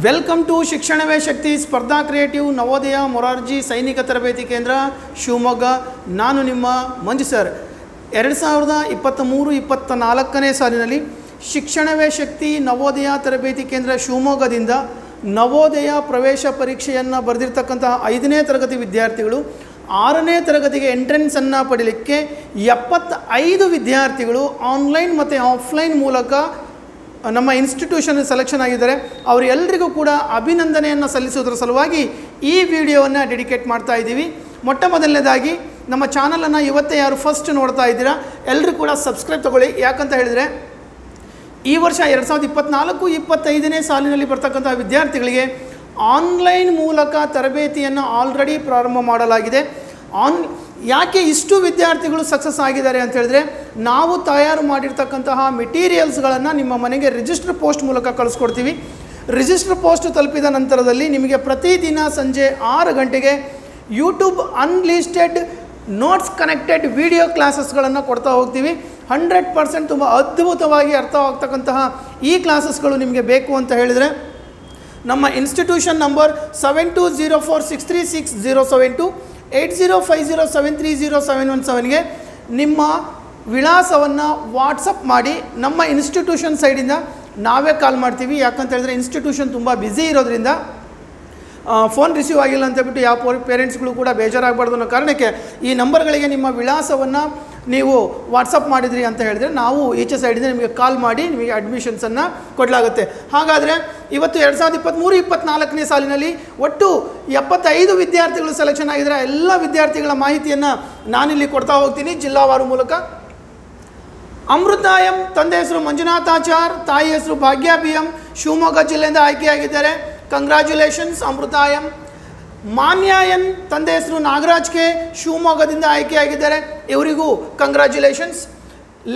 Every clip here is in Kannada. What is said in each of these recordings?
ವೆಲ್ಕಮ್ ಟು ಶಿಕ್ಷಣವೇ ಶಕ್ತಿ ಸ್ಪರ್ಧಾ ಕ್ರಿಯೇಟಿವ್ ನವೋದಯ ಮೊರಾರ್ಜಿ ಸೈನಿಕ ತರಬೇತಿ ಕೇಂದ್ರ ಶಿವಮೊಗ್ಗ. ನಾನು ನಿಮ್ಮ ಮಂಜು ಸರ್. 2023-24ನೇ ಸಾಲಿನಲ್ಲಿ ಶಿಕ್ಷಣವೇ ಶಕ್ತಿ ನವೋದಯ ತರಬೇತಿ ಕೇಂದ್ರ ಶಿವಮೊಗ್ಗದಿಂದ ನವೋದಯ ಪ್ರವೇಶ ಪರೀಕ್ಷೆಯನ್ನು ಬರೆದಿರ್ತಕ್ಕಂತಹ 5ನೇ ತರಗತಿ ವಿದ್ಯಾರ್ಥಿಗಳು 6ನೇ ತರಗತಿಗೆ ಎಂಟ್ರೆನ್ಸನ್ನು ಪಡೀಲಿಕ್ಕೆ 75 ವಿದ್ಯಾರ್ಥಿಗಳು ಆನ್ಲೈನ್ ಮತ್ತು ಆಫ್ಲೈನ್ ಮೂಲಕ ನಮ್ಮ ಇನ್ಸ್ಟಿಟ್ಯೂಷನ್ ಸೆಲೆಕ್ಷನ್ ಆಗಿದ್ದಾರೆ. ಅವರೆಲ್ಲರಿಗೂ ಕೂಡ ಅಭಿನಂದನೆಯನ್ನು ಸಲ್ಲಿಸೋದ್ರ ಸಲುವಾಗಿ ಈ ವಿಡಿಯೋವನ್ನು ಡೆಡಿಕೇಟ್ ಮಾಡ್ತಾ ಇದ್ದೀವಿ. ಮೊಟ್ಟ ಮೊದಲನೇದಾಗಿ ನಮ್ಮ ಚಾನಲನ್ನು ಇವತ್ತೇ ಯಾರು ಫಸ್ಟ್ ನೋಡ್ತಾ ಇದ್ದೀರಾ ಎಲ್ಲರೂ ಕೂಡ ಸಬ್ಸ್ಕ್ರೈಬ್ ತಗೊಳ್ಳಿ. ಯಾಕಂತ ಹೇಳಿದರೆ ಈ ವರ್ಷ 2024-25ನೇ ಸಾಲಿನಲ್ಲಿ ಬರ್ತಕ್ಕಂಥ ವಿದ್ಯಾರ್ಥಿಗಳಿಗೆ ಆನ್ಲೈನ್ ಮೂಲಕ ತರಬೇತಿಯನ್ನು ಆಲ್ರೆಡಿ ಪ್ರಾರಂಭ ಮಾಡಲಾಗಿದೆ. ಯಾಕೆ ಇಷ್ಟು ವಿದ್ಯಾರ್ಥಿಗಳು ಸಕ್ಸಸ್ ಆಗಿದ್ದಾರೆ ಅಂತ ಹೇಳಿದ್ರೆ, ನಾವು ತಯಾರು ಮಾಡಿರ್ತಕ್ಕಂತಹ ಮೆಟೀರಿಯಲ್ಸ್ಗಳನ್ನು ನಿಮ್ಮ ಮನೆಗೆ ರಿಜಿಸ್ಟರ್ ಪೋಸ್ಟ್ ಮೂಲಕ ಕಳಿಸ್ಕೊಡ್ತೀವಿ. ರಿಜಿಸ್ಟರ್ ಪೋಸ್ಟ್ ತಲುಪಿದ ನಂತರದಲ್ಲಿ ನಿಮಗೆ ಪ್ರತಿದಿನ ಸಂಜೆ 6 ಗಂಟೆಗೆ YouTube unlisted notes connected video ಕ್ಲಾಸಸ್ಗಳನ್ನು ಕೊಡ್ತಾ ಹೋಗ್ತೀವಿ. 100% ತುಂಬ ಅದ್ಭುತವಾಗಿ ಅರ್ಥವಾಗ್ತಕ್ಕಂತಹ ಈ ಕ್ಲಾಸಸ್ಗಳು ನಿಮಗೆ ಬೇಕು ಅಂತ ಹೇಳಿದರೆ ನಮ್ಮ ಇನ್ಸ್ಟಿಟ್ಯೂಷನ್ ನಂಬರ್ 7204636072 8050730717ಗೆ ನಿಮ್ಮ ವಿಳಾಸವನ್ನು ವಾಟ್ಸಪ್ ಮಾಡಿ ನಮ್ಮ ಇನ್ಸ್ಟಿಟ್ಯೂಷನ್ ಸೈಡಿಂದ ನಾವೇ ಕಾಲ್ ಮಾಡ್ತೀವಿ. ಯಾಕಂತ ಹೇಳಿದ್ರೆ ಇನ್ಸ್ಟಿಟ್ಯೂಷನ್ ತುಂಬ ಬ್ಯುಸಿ ಇರೋದ್ರಿಂದ ಫೋನ್ ರಿಸೀವ್ ಆಗಿಲ್ಲ ಅಂತೇಳ್ಬಿಟ್ಟು ಯಾವ ಪೇರೆಂಟ್ಸ್ಗಳು ಕೂಡ ಬೇಜಾರಾಗಬಾರ್ದು ಅನ್ನೋ ಕಾರಣಕ್ಕೆ ಈ ನಂಬರ್ಗಳಿಗೆ ನಿಮ್ಮ ವಿಳಾಸವನ್ನು ನೀವು ವಾಟ್ಸಪ್ ಮಾಡಿದ್ರಿ ಅಂತ ಹೇಳಿದರೆ ನಾವು ಈಚೆ ಸೈಡಿಂದ ನಿಮಗೆ ಕಾಲ್ ಮಾಡಿ ನಿಮಗೆ ಅಡ್ಮಿಷನ್ಸನ್ನು ಕೊಡಲಾಗುತ್ತೆ. ಹಾಗಾದರೆ ಇವತ್ತು 2023-24ನೇ ಸಾಲಿನಲ್ಲಿ ಒಟ್ಟು 75 ವಿದ್ಯಾರ್ಥಿಗಳು ಸೆಲೆಕ್ಷನ್ ಆಗಿದ್ದಾರೆ. ಎಲ್ಲ ವಿದ್ಯಾರ್ಥಿಗಳ ಮಾಹಿತಿಯನ್ನು ನಾನಿಲ್ಲಿ ಕೊಡ್ತಾ ಹೋಗ್ತೀನಿ ಜಿಲ್ಲಾವಾರು ಮೂಲಕ. ಅಮೃತಾಯಂ ತಂದೆ ಹೆಸರು ಮಂಜುನಾಥಾಚಾರ್, ತಾಯಿ ಹೆಸರು ಭಾಗ್ಯ BM, ಶಿವಮೊಗ್ಗ ಜಿಲ್ಲೆಯಿಂದ ಆಯ್ಕೆಯಾಗಿದ್ದಾರೆ. ಕಂಗ್ರ್ಯಾಚುಲೇಷನ್ಸ್ ಅಮೃತಾಯಂ. ಮಾನ್ಯಾಯನ್ ತಂದೆ ಹೆಸರು ನಾಗರಾಜ್ ಕೆ, ಶಿವಮೊಗ್ಗದಿಂದ ಆಯ್ಕೆಯಾಗಿದ್ದಾರೆ. ಇವರಿಗೂ ಕಂಗ್ರ್ಯಾಚುಲೇಷನ್ಸ್.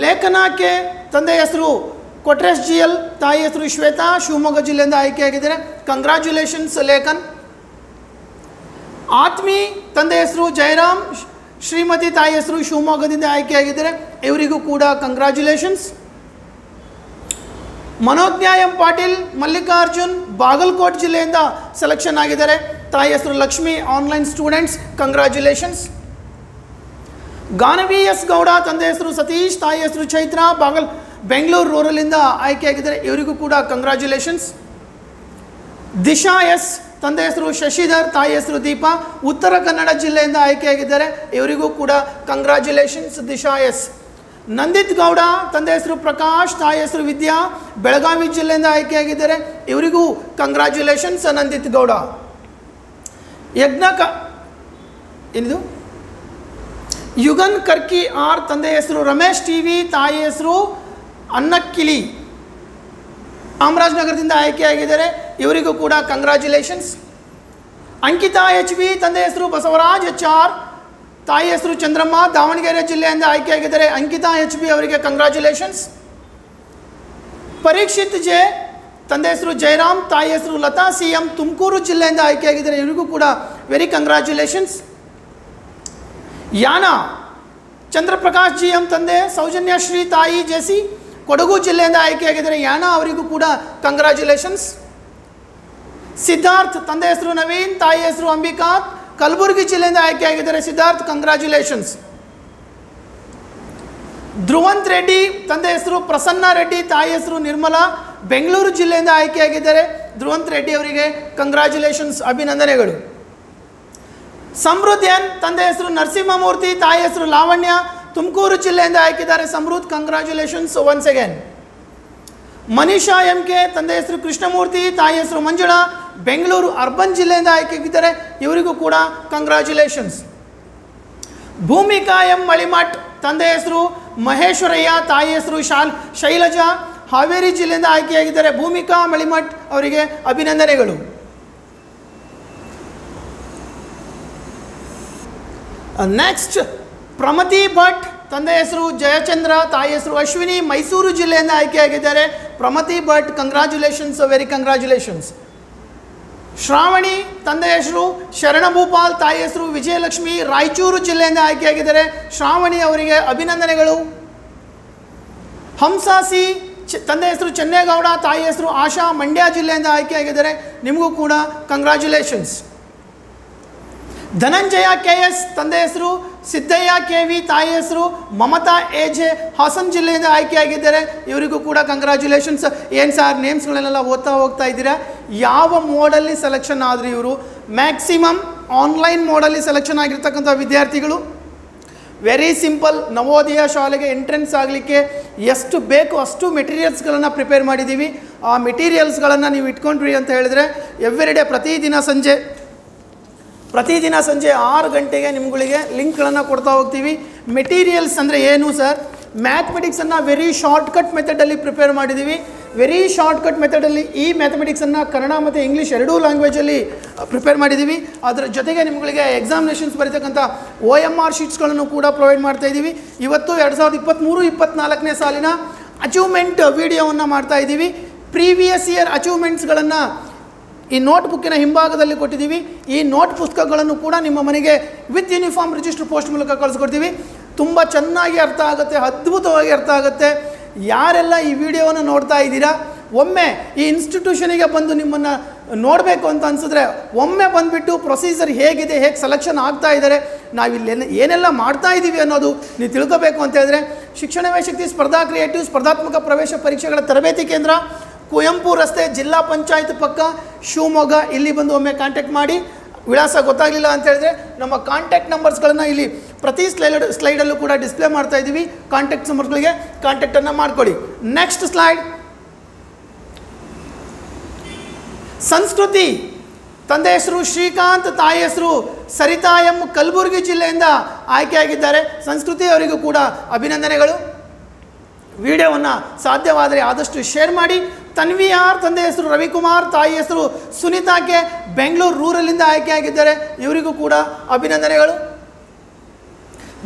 ಲೇಖನಾ ಕೆ ತಂದೆ ಹೆಸರು ಕೊಟ್ರೇಶ್ GL, ತಾಯಿ ಹೆಸರು ಶ್ವೇತಾ, ಶಿವಮೊಗ್ಗ ಜಿಲ್ಲೆಯಿಂದ ಆಯ್ಕೆಯಾಗಿದ್ದಾರೆ. ಕಂಗ್ರ್ಯಾಚುಲೇಷನ್ಸ್ ಲೇಖನ್. ಆತ್ಮಿ ತಂದೆ ಹೆಸರು ಜಯರಾಮ್, ಶ್ರೀಮತಿ ತಾಯಿ ಹೆಸರು ಶಿವಮೊಗ್ಗದಿಂದ ಆಯ್ಕೆಯಾಗಿದ್ದಾರೆ. ಇವರಿಗೂ ಕೂಡ ಕಂಗ್ರ್ಯಾಚುಲೇಷನ್ಸ್. ಮನೋಜ್ಞಾಯಂ ಪಾಟೀಲ್, ಮಲ್ಲಿಕಾರ್ಜುನ್, ಬಾಗಲಕೋಟ್ ಜಿಲ್ಲೆಯಿಂದ ಸೆಲೆಕ್ಷನ್ ಆಗಿದ್ದಾರೆ. ತಾಯಿ ಹೆಸರು Lakshmi, online students, congratulations. Ganavi S Gowda ತಂದೆ ಹೆಸರು ಸತೀಶ್, ತಾಯಿ ಹೆಸರು ಚೈತ್ರ, ಬೆಂಗಳೂರು ರೂರಲಿಂದ ಆಯ್ಕೆಯಾಗಿದ್ದಾರೆ. ಇವರಿಗೂ ಕೂಡ ಕಂಗ್ರ್ಯಾಚುಲೇಷನ್ಸ್. ದಿಶಾ ಎಸ್ ತಂದೆ ಹೆಸರು ಶಶಿಧರ್, ತಾಯಿ ಹೆಸರು ದೀಪಾ, ಉತ್ತರ ಕನ್ನಡ ಜಿಲ್ಲೆಯಿಂದ ಆಯ್ಕೆಯಾಗಿದ್ದಾರೆ. ಇವರಿಗೂ ಕೂಡ ಕಂಗ್ರ್ಯಾಚುಲೇಷನ್ಸ್ ದಿಶಾ ಎಸ್. ನಂದಿತ್ ಗೌಡ ತಂದೆ ಹೆಸರು ಪ್ರಕಾಶ್, ತಾಯಿ ಹೆಸರು ವಿದ್ಯಾ, ಬೆಳಗಾವಿ ಜಿಲ್ಲೆಯಿಂದ ಆಯ್ಕೆಯಾಗಿದ್ದಾರೆ. ಇವರಿಗೂ ಕಂಗ್ರ್ಯಾಚುಲೇಷನ್ಸ್ ನಂದಿತ್ ಗೌಡ. ಏನಿದು ಯುಗನ್ ಕರ್ಕಿ ಆರ್, ತಂದೆ ಹೆಸರು ರಮೇಶ್ TV, ತಾಯಿ ಹೆಸರು ಅನ್ನಕ್ಕಿಲಿ, ಚಾಮರಾಜನಗರದಿಂದ ಆಯ್ಕೆಯಾಗಿದ್ದಾರೆ. ಇವರಿಗೂ ಕೂಡ ಕಂಗ್ರ್ಯಾಚುಲೇಷನ್ಸ್. ಅಂಕಿತಾ HB, ತಂದೆ ಹೆಸರು ಬಸವರಾಜ್ HR, ತಾಯಿ ಹೆಸರು ಚಂದ್ರಮ್ಮ, ದಾವಣಗೆರೆ ಜಿಲ್ಲೆಯಿಂದ ಆಯ್ಕೆಯಾಗಿದ್ದಾರೆ. ಅಂಕಿತಾ HB ಅವರಿಗೆ ಕಂಗ್ರ್ಯಾಚುಲೇಷನ್ಸ್. ಪರೀಕ್ಷಿತ್ ಜೆ, ತಂದೆ ಹೆಸರು ಜಯರಾಮ್, ತಾಯಿ ಹೆಸರು ಲತಾ CM, ತುಮಕೂರು ಜಿಲ್ಲೆಯಿಂದ ಆಯ್ಕೆಯಾಗಿದ್ದಾರೆ. ಇವರಿಗೂ ಕೂಡ ವೆರಿ ಕಂಗ್ರ್ಯಾಚುಲೇಷನ್ಸ್. ಯಾನ ಚಂದ್ರಪ್ರಕಾಶ್ GM, ತಂದೆ ಸೌಜನ್ಯ ಶ್ರೀ, ತಾಯಿ JC, ಕೊಡಗು ಜಿಲ್ಲೆಯಿಂದ ಆಯ್ಕೆಯಾಗಿದ್ದಾರೆ. ಯಾನ ಅವರಿಗೂ ಕೂಡ ಕಂಗ್ರ್ಯಾಚುಲೇಷನ್ಸ್. ಸಿದ್ಧಾರ್ಥ್ ತಂದೆ ಹೆಸರು ನವೀನ್, ತಾಯಿ ಹೆಸರು ಅಂಬಿಕಾ, ಕಲಬುರಗಿ ಜಿಲ್ಲೆಯಿಂದ ಆಯ್ಕೆಯಾಗಿದ್ದಾರೆ. ಸಿದ್ಧಾರ್ಥ್ ಕಂಗ್ರ್ಯಾಚುಲೇಷನ್ಸ್. ಧ್ರುವಂತ್ ರೆಡ್ಡಿ ತಂದೆ ಹೆಸರು ಪ್ರಸನ್ನ ರೆಡ್ಡಿ, ತಾಯಿ ಹೆಸರು ನಿರ್ಮಲಾ, ಬೆಂಗಳೂರು ಜಿಲ್ಲೆಯಿಂದ ಆಯ್ಕೆಯಾಗಿದ್ದಾರೆ. ಧ್ರುವಂತ್ ರೆಡ್ಡಿ ಅವರಿಗೆ ಕಂಗ್ರ್ಯಾಚುಲೇಷನ್ಸ್, ಅಭಿನಂದನೆಗಳು. ಸಮೃದ್ಧನ್ ತಂದೆ ಹೆಸರು ನರಸಿಂಹಮೂರ್ತಿ, ತಾಯಿ ಹೆಸರು ಲಾವಣ್ಯ, ತುಮಕೂರು ಜಿಲ್ಲೆಯಿಂದ ಆಯ್ಕೆಯಿದ್ದಾರೆ. Samriddh congratulations once again. Manisha MK, ತಂದೆ ಹೆಸರು ಕೃಷ್ಣಮೂರ್ತಿ, ತಾಯಿ ಹೆಸರು ಮಂಜುಳಾ, ಬೆಂಗಳೂರು ಅರ್ಬನ್ ಜಿಲ್ಲೆಯಿಂದ ಆಯ್ಕೆಯಾಗಿದ್ದಾರೆ. ಇವರಿಗೂ ಕೂಡ ಕಂಗ್ರ್ಯಾಚುಲೇಷನ್ಸ್. ಭೂಮಿಕಾ M ಮಳಿಮಠ್, ತಂದೆ ಹೆಸರು ಮಹೇಶ್ವರಯ್ಯ, ತಾಯಿ ಹೆಸರು ಶೈಲಜಾ, ಹಾವೇರಿ ಜಿಲ್ಲೆಯಿಂದ ಆಯ್ಕೆಯಾಗಿದ್ದಾರೆ. ಭೂಮಿಕಾ ಮಳಿಮಠ್ ಅವರಿಗೆ ಅಭಿನಂದನೆಗಳು. ನೆಕ್ಸ್ಟ್ ಪ್ರಮತಿ ಭಟ್, ತಂದೆ ಹೆಸರು ಜಯಚಂದ್ರ, ತಾಯಿ ಹೆಸರು ಅಶ್ವಿನಿ, ಮೈಸೂರು ಜಿಲ್ಲೆಯಿಂದ ಆಯ್ಕೆಯಾಗಿದ್ದಾರೆ. Pramati Bhat congratulations, very congratulations. Shravani ತಂದೆ ಹೆಸರು ಶರಣಭೂಪಾಲ್, ತಾಯಿ ಹೆಸರು ವಿಜಯಲಕ್ಷ್ಮಿ, ರಾಯಚೂರು ಜಿಲ್ಲೆಯಿಂದ ಆಯ್ಕೆಯಾಗಿದ್ದಾರೆ. ಶ್ರಾವಣಿ ಅವರಿಗೆ ಅಭಿನಂದನೆಗಳು. ಹಂಸಾಸಿ ತಂದೆ ಹೆಸರು ಚೆನ್ನೇಗೌಡ, ತಾಯಿ ಹೆಸರು ಆಶಾ, ಮಂಡ್ಯ ಜಿಲ್ಲೆಯಿಂದ ಆಯ್ಕೆಯಾಗಿದ್ದಾರೆ. ನಿಮಗೂ ಕೂಡ ಕಂಗ್ರ್ಯಾಚುಲೇಷನ್ಸ್. ಧನಂಜಯ KS, ತಂದೆ ಹೆಸರು ಸಿದ್ದಯ್ಯ KV, ತಾಯಿ ಹೆಸರು ಮಮತಾ AJ, ಹಾಸನ್ ಜಿಲ್ಲೆಯಿಂದ ಆಯ್ಕೆಯಾಗಿದ್ದಾರೆ. ಇವರಿಗೂ ಕೂಡ ಕಂಗ್ರ್ಯಾಚುಲೇಷನ್ಸ್. ಏನು ಸರ್ ನೇಮ್ಸ್ಗಳನ್ನೆಲ್ಲ ಓದ್ತಾ ಹೋಗ್ತಾ ಇದ್ದೀರಾ? ಯಾವ ಮೋಡಲ್ಲಿ ಸೆಲೆಕ್ಷನ್ ಆದರೂ ಇವರು ಮ್ಯಾಕ್ಸಿಮಮ್ ಆನ್ಲೈನ್ ಮೋಡಲ್ಲಿ ಸೆಲೆಕ್ಷನ್ ಆಗಿರ್ತಕ್ಕಂಥ ವಿದ್ಯಾರ್ಥಿಗಳು. Very simple. ನವೋದಯ ಶಾಲೆಗೆ ಎಂಟ್ರೆನ್ಸ್ ಆಗಲಿಕ್ಕೆ ಎಷ್ಟು ಬೇಕು ಅಷ್ಟು ಮೆಟೀರಿಯಲ್ಸ್ಗಳನ್ನು ಪ್ರಿಪೇರ್ ಮಾಡಿದ್ದೀವಿ. ಆ ಮೆಟೀರಿಯಲ್ಸ್ಗಳನ್ನು ನೀವು ಇಟ್ಕೊಂಡ್ರಿ ಅಂತ ಹೇಳಿದ್ರೆ ಎವ್ರಿಡೇ ಪ್ರತಿದಿನ ಸಂಜೆ 6 ಗಂಟೆಗೆ ನಿಮ್ಗಳಿಗೆ ಲಿಂಕ್ಗಳನ್ನು ಕೊಡ್ತಾ ಹೋಗ್ತೀವಿ. ಮೆಟೀರಿಯಲ್ಸ್ ಅಂದರೆ ಏನು ಸರ್? ಮ್ಯಾಥಮೆಟಿಕ್ಸನ್ನು ವೆರಿ ಶಾರ್ಟ್ಕಟ್ ಮೆಥಡಲ್ಲಿ ಪ್ರಿಪೇರ್ ಮಾಡಿದ್ದೀವಿ. ವೆರಿ ಶಾರ್ಟ್ಕಟ್ ಮೆಥಡಲ್ಲಿ ಈ ಮ್ಯಾಥಮೆಟಿಕ್ಸನ್ನು ಕನ್ನಡ ಮತ್ತು ಇಂಗ್ಲೀಷ್ ಎರಡೂ ಲ್ಯಾಂಗ್ವೇಜಲ್ಲಿ ಪ್ರಿಪೇರ್ ಮಾಡಿದ್ದೀವಿ. ಅದರ ಜೊತೆಗೆ ನಿಮಗೆ ಎಕ್ಸಾಮಿನೇಷನ್ಸ್ ಬರೀತಕ್ಕಂಥ OMR ಶೀಟ್ಸ್ಗಳನ್ನು ಕೂಡ ಪ್ರೊವೈಡ್ ಮಾಡ್ತಾಯಿದ್ದೀವಿ. ಇವತ್ತು 2023-24ನೇ ಸಾಲಿನ ಅಚೀವ್ಮೆಂಟ್ ವಿಡಿಯೋವನ್ನು ಮಾಡ್ತಾಯಿದ್ದೀವಿ. ಪ್ರೀವಿಯಸ್ ಇಯರ್ ಅಚೀವ್ಮೆಂಟ್ಸ್ಗಳನ್ನು ಈ ನೋಟ್ ಬುಕ್ಕಿನ ಹಿಂಭಾಗದಲ್ಲಿ ಕೊಟ್ಟಿದ್ದೀವಿ. ಈ ನೋಟ್ ಪುಸ್ತಕಗಳನ್ನು ಕೂಡ ನಿಮ್ಮ ಮನೆಗೆ ವಿತ್ ಯೂನಿಫಾರ್ಮ್ ರಿಜಿಸ್ಟರ್ ಪೋಸ್ಟ್ ಮೂಲಕ ಕಳಿಸ್ಕೊಡ್ತೀವಿ. ತುಂಬ ಚೆನ್ನಾಗಿ ಅರ್ಥ ಆಗುತ್ತೆ, ಅದ್ಭುತವಾಗಿ ಅರ್ಥ ಆಗುತ್ತೆ. ಯಾರೆಲ್ಲ ಈ ವಿಡಿಯೋವನ್ನು ನೋಡ್ತಾ ಇದ್ದೀರಾ, ಒಮ್ಮೆ ಈ ಇನ್ಸ್ಟಿಟ್ಯೂಷನಿಗೆ ಬಂದು ನಿಮ್ಮನ್ನು ನೋಡಬೇಕು ಅಂತ ಅನಿಸಿದ್ರೆ ಒಮ್ಮೆ ಬಂದುಬಿಟ್ಟು ಪ್ರೊಸೀಜರ್ ಹೇಗಿದೆ, ಹೇಗೆ ಸೆಲೆಕ್ಷನ್ ಆಗ್ತಾ ಇದ್ದಾರೆ, ನಾವಿಲ್ಲಿ ಏನೆಲ್ಲ ಮಾಡ್ತಾ ಇದ್ದೀವಿ ಅನ್ನೋದು ನೀವು ತಿಳ್ಕೋಬೇಕು ಅಂತ ಹೇಳಿದ್ರೆ ಶಿಕ್ಷಣವೇ ಶಕ್ತಿ ಸ್ಪರ್ಧಾ ಕ್ರಿಯೇಟಿವ್ ಸ್ಪರ್ಧಾತ್ಮಕ ಪ್ರವೇಶ ಪರೀಕ್ಷೆಗಳ ತರಬೇತಿ ಕೇಂದ್ರ, ಕುವೆಂಪು ರಸ್ತೆ, ಜಿಲ್ಲಾ ಪಂಚಾಯತ್ ಪಕ್ಕ, ಶಿವಮೊಗ್ಗ. ಇಲ್ಲಿ ಬಂದು ಒಮ್ಮೆ ಕಾಂಟ್ಯಾಕ್ಟ್ ಮಾಡಿ. ವಿಳಾಸ ಗೊತ್ತಾಗಲಿಲ್ಲ ಅಂತ ಹೇಳಿದ್ರೆ ನಮ್ಮ ಕಾಂಟ್ಯಾಕ್ಟ್ ನಂಬರ್ಸ್ಗಳನ್ನು ಇಲ್ಲಿ ಪ್ರತಿ ಸ್ಲೈಡಲ್ಲೂ ಕೂಡ ಡಿಸ್ಪ್ಲೇ ಮಾಡ್ತಾ ಇದ್ದೀವಿ. ಕಾಂಟ್ಯಾಕ್ಟ್ ನಂಬರ್ಸ್ಗಳಿಗೆ ಕಾಂಟ್ಯಾಕ್ಟನ್ನು ಮಾಡಿಕೊಡಿ. Next slide. ಸಂಸ್ಕೃತಿ, ತಂದೆ ಹೆಸರು ಶ್ರೀಕಾಂತ್, ತಾಯಿ ಹೆಸರು ಸರಿತಾ ಎಂ, ಕಲಬುರಗಿ ಜಿಲ್ಲೆಯಿಂದ ಆಯ್ಕೆಯಾಗಿದ್ದಾರೆ. ಸಂಸ್ಕೃತಿ ಅವರಿಗೂ ಕೂಡ ಅಭಿನಂದನೆಗಳು. ವಿಡಿಯೋವನ್ನು ಸಾಧ್ಯವಾದರೆ ಆದಷ್ಟು ಶೇರ್ ಮಾಡಿ. ತನ್ವಿ ಆರ್, ತಂದೆ ಹೆಸರು ರವಿಕುಮಾರ್, ತಾಯಿ ಹೆಸರು ಸುನೀತಾಕ್ಕೆ, ಬೆಂಗಳೂರು ರೂರಲ್ಲಿಂದ ಆಯ್ಕೆಯಾಗಿದ್ದಾರೆ. ಇವರಿಗೂ ಕೂಡ ಅಭಿನಂದನೆಗಳು.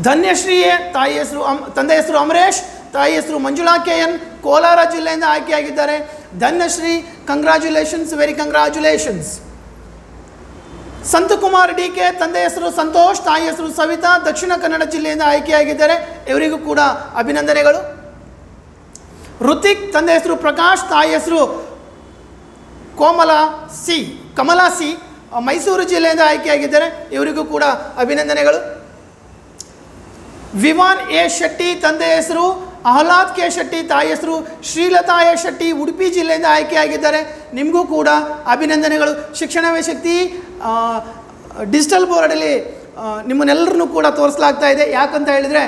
ಧನ್ಯಶ್ರೀಯೇ, ತಾಯಿ ಹೆಸರು ತಂದೆ ಹೆಸರು ಅಮರೇಶ್, ತಾಯಿ ಹೆಸರು ಮಂಜುಳಾ KN, ಕೋಲಾರ ಜಿಲ್ಲೆಯಿಂದ ಆಯ್ಕೆಯಾಗಿದ್ದಾರೆ. Dhanyashree, congratulations, very congratulations. Santhakumar DK, ತಂದೆ ಹೆಸರು ಸಂತೋಷ್, ತಾಯಿ ಹೆಸರು ಸವಿತಾ, ದಕ್ಷಿಣ ಕನ್ನಡ ಜಿಲ್ಲೆಯಿಂದ ಆಯ್ಕೆಯಾಗಿದ್ದಾರೆ. ಇವರಿಗೂ ಕೂಡ ಅಭಿನಂದನೆಗಳು. ಋತಿಕ್, ತಂದೆ ಹೆಸರು ಪ್ರಕಾಶ್, ತಾಯಿ ಹೆಸರು ಕಮಲಾ ಸಿ, ಮೈಸೂರು ಜಿಲ್ಲೆಯಿಂದ ಆಯ್ಕೆಯಾಗಿದ್ದಾರೆ. ಇವರಿಗೂ ಕೂಡ ಅಭಿನಂದನೆಗಳು. ವಿವಾನ್ A ಶೆಟ್ಟಿ, ತಂದೆ ಹೆಸರು ಆಹ್ಲಾದ್ K ಶೆಟ್ಟಿ, ತಾಯಿ ಹೆಸರು ಶ್ರೀಲತಾ A ಶೆಟ್ಟಿ, ಉಡುಪಿ ಜಿಲ್ಲೆಯಿಂದ ಆಯ್ಕೆಯಾಗಿದ್ದಾರೆ. ನಿಮಗೂ ಕೂಡ ಅಭಿನಂದನೆಗಳು. ಶಿಕ್ಷಣವೇ ಶಕ್ತಿ ಡಿಜಿಟಲ್ ಬೋರ್ಡಲ್ಲಿ ನಿಮ್ಮನ್ನೆಲ್ಲರನ್ನೂ ಕೂಡ ತೋರಿಸಲಾಗ್ತಾ ಇದೆ. ಯಾಕಂತ ಹೇಳಿದರೆ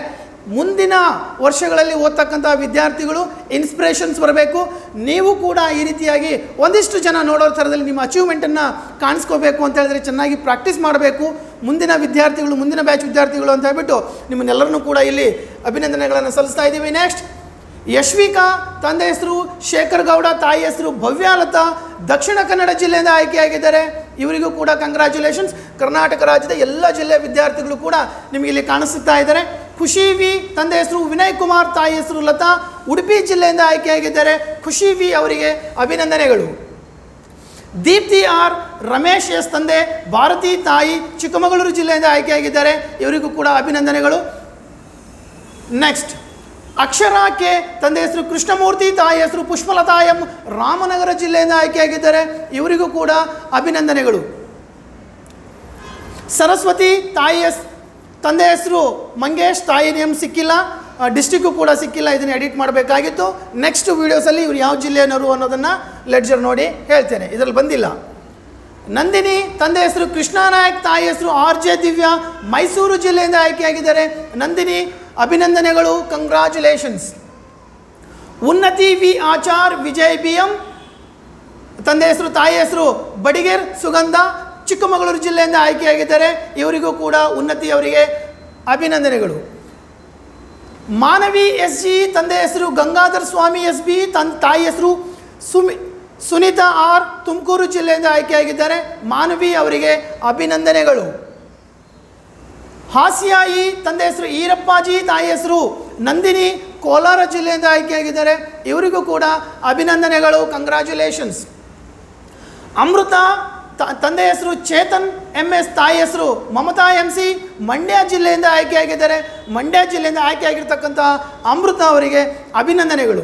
ಮುಂದಿನ ವರ್ಷಗಳಲ್ಲಿ ಓದ್ತಕ್ಕಂಥ ವಿದ್ಯಾರ್ಥಿಗಳು ಇನ್ಸ್ಪಿರೇಷನ್ಸ್ ಬರಬೇಕು. ನೀವು ಕೂಡ ಈ ರೀತಿಯಾಗಿ ಒಂದಿಷ್ಟು ಜನ ನೋಡೋ ಥರದಲ್ಲಿ ನಿಮ್ಮ ಅಚೀವ್ಮೆಂಟನ್ನು ಕಾಣಿಸ್ಕೋಬೇಕು ಅಂತ ಹೇಳಿದ್ರೆ ಚೆನ್ನಾಗಿ ಪ್ರಾಕ್ಟೀಸ್ ಮಾಡಬೇಕು. ಮುಂದಿನ ವಿದ್ಯಾರ್ಥಿಗಳು, ಮುಂದಿನ ಬ್ಯಾಚ್ ವಿದ್ಯಾರ್ಥಿಗಳು ಅಂತ ಹೇಳ್ಬಿಟ್ಟು ನಿಮ್ಮನ್ನೆಲ್ಲರನ್ನೂ ಕೂಡ ಇಲ್ಲಿ ಅಭಿನಂದನೆಗಳನ್ನು ಸಲ್ಲಿಸ್ತಾ ಇದ್ದೀವಿ. ನೆಕ್ಸ್ಟ್ ಯಶ್ವಿಕಾ, ತಂದೆ ಹೆಸರು ಶೇಖರ್ ಗೌಡ, ತಾಯಿ ಹೆಸರು ಭವ್ಯಾಲತಾ, ದಕ್ಷಿಣ ಕನ್ನಡ ಜಿಲ್ಲೆಯಿಂದ ಆಯ್ಕೆಯಾಗಿದ್ದಾರೆ. ಇವರಿಗೂ ಕೂಡ ಕಂಗ್ರ್ಯಾಚುಲೇಷನ್ಸ್. ಕರ್ನಾಟಕ ರಾಜ್ಯದ ಎಲ್ಲ ಜಿಲ್ಲೆಯ ವಿದ್ಯಾರ್ಥಿಗಳು ಕೂಡ ನಿಮಗೆ ಇಲ್ಲಿ ಕಾಣಿಸ್ತಾ ಇದ್ದಾರೆ. ಖುಷಿ ವಿ, ತಂದೆ ಹೆಸರು ವಿನಯ್ ಕುಮಾರ್, ತಾಯಿ ಹೆಸರು ಲತಾ, ಉಡುಪಿ ಜಿಲ್ಲೆಯಿಂದ ಆಯ್ಕೆಯಾಗಿದ್ದಾರೆ. ಖುಷಿ ವಿ ಅವರಿಗೆ ಅಭಿನಂದನೆಗಳು. ದೀಪ್ತಿ ಆರ್, ರಮೇಶ್ ಎಸ್, ತಂದೆ ಭಾರತಿ, ತಾಯಿ ಚಿಕ್ಕಮಗಳೂರು ಜಿಲ್ಲೆಯಿಂದ ಆಯ್ಕೆಯಾಗಿದ್ದಾರೆ. ಇವರಿಗೂ ಕೂಡ ಅಭಿನಂದನೆಗಳು. ನೆಕ್ಸ್ಟ್ ಅಕ್ಷರಾ ಕೆ, ತಂದೆ ಹೆಸರು ಕೃಷ್ಣಮೂರ್ತಿ, ತಾಯಿ ಹೆಸರು ಪುಷ್ಪಲತಾ ಎಂ, ರಾಮನಗರ ಜಿಲ್ಲೆಯಿಂದ ಆಯ್ಕೆಯಾಗಿದ್ದಾರೆ. ಇವರಿಗೂ ಕೂಡ ಅಭಿನಂದನೆಗಳು. ಸರಸ್ವತಿ, ತಂದೆ ಹೆಸರು ಮಂಗೇಶ್, ತಾಯಿ ನೇಮ್ ಸಿಕ್ಕಿಲ್ಲ, ಡಿಸ್ಟಿಕ್ಕು ಕೂಡ ಸಿಕ್ಕಿಲ್ಲ. ಇದನ್ನು ಎಡಿಟ್ ಮಾಡಬೇಕಾಗಿತ್ತು. ನೆಕ್ಸ್ಟ್ ವೀಡಿಯೋಸಲ್ಲಿ ಇವರು ಯಾವ ಜಿಲ್ಲೆಯವರು ಅನ್ನೋದನ್ನು ಲೆಡ್ಜರ್ ನೋಡಿ ಹೇಳ್ತೇನೆ. ಇದರಲ್ಲಿ ಬಂದಿಲ್ಲ. ನಂದಿನಿ, ತಂದೆ ಹೆಸರು ಕೃಷ್ಣ ನಾಯಕ್, ತಾಯಿ ಹೆಸರು RJ ದಿವ್ಯಾ, ಮೈಸೂರು ಜಿಲ್ಲೆಯಿಂದ ಆಯ್ಕೆಯಾಗಿದ್ದಾರೆ. ನಂದಿನಿ ಅಭಿನಂದನೆಗಳು, ಕಂಗ್ರ್ಯಾಚುಲೇಷನ್ಸ್. ಉನ್ನತಿ ವಿ ಆಚಾರ್, ವಿಜಯ್ BM, ತಂದೆ ಹೆಸರು ತಾಯಿ ಹೆಸರು ಬಡಿಗೇರ್ ಸುಗಂಧ, ಚಿಕ್ಕಮಗಳೂರು ಜಿಲ್ಲೆಯಿಂದ ಆಯ್ಕೆಯಾಗಿದ್ದಾರೆ. ಇವರಿಗೂ ಕೂಡ ಉನ್ನತಿ ಅವರಿಗೆ ಅಭಿನಂದನೆಗಳು. ಮಾನವಿ SG, ತಂದೆ ಹೆಸರು ಗಂಗಾಧರ್ ಸ್ವಾಮಿ SB, ತಾಯಿ ಹೆಸರು ಸುನೀತಾ R, ತುಮಕೂರು ಜಿಲ್ಲೆಯಿಂದ ಆಯ್ಕೆಯಾಗಿದ್ದಾರೆ. ಮಾನವಿ ಅವರಿಗೆ ಅಭಿನಂದನೆಗಳು. ಹಾಸ್ಯಾಯಿ, ತಂದೆ ಹೆಸರು ಈರಪ್ಪಾಜಿ, ತಾಯಿ ಹೆಸರು ನಂದಿನಿ, ಕೋಲಾರ ಜಿಲ್ಲೆಯಿಂದ ಆಯ್ಕೆಯಾಗಿದ್ದಾರೆ. ಇವರಿಗೂ ಕೂಡ ಅಭಿನಂದನೆಗಳು, ಕಂಗ್ರ್ಯಾಚುಲೇಷನ್ಸ್. ಅಮೃತ, ತಂದೆ ಹೆಸರು ಚೇತನ್ MS, ತಾಯಿ ಹೆಸರು ಮಮತಾ MC, ಮಂಡ್ಯ ಜಿಲ್ಲೆಯಿಂದ ಆಯ್ಕೆಯಾಗಿದ್ದಾರೆ. ಮಂಡ್ಯ ಜಿಲ್ಲೆಯಿಂದ ಆಯ್ಕೆಯಾಗಿರ್ತಕ್ಕಂಥ ಅಮೃತ ಅವರಿಗೆ ಅಭಿನಂದನೆಗಳು.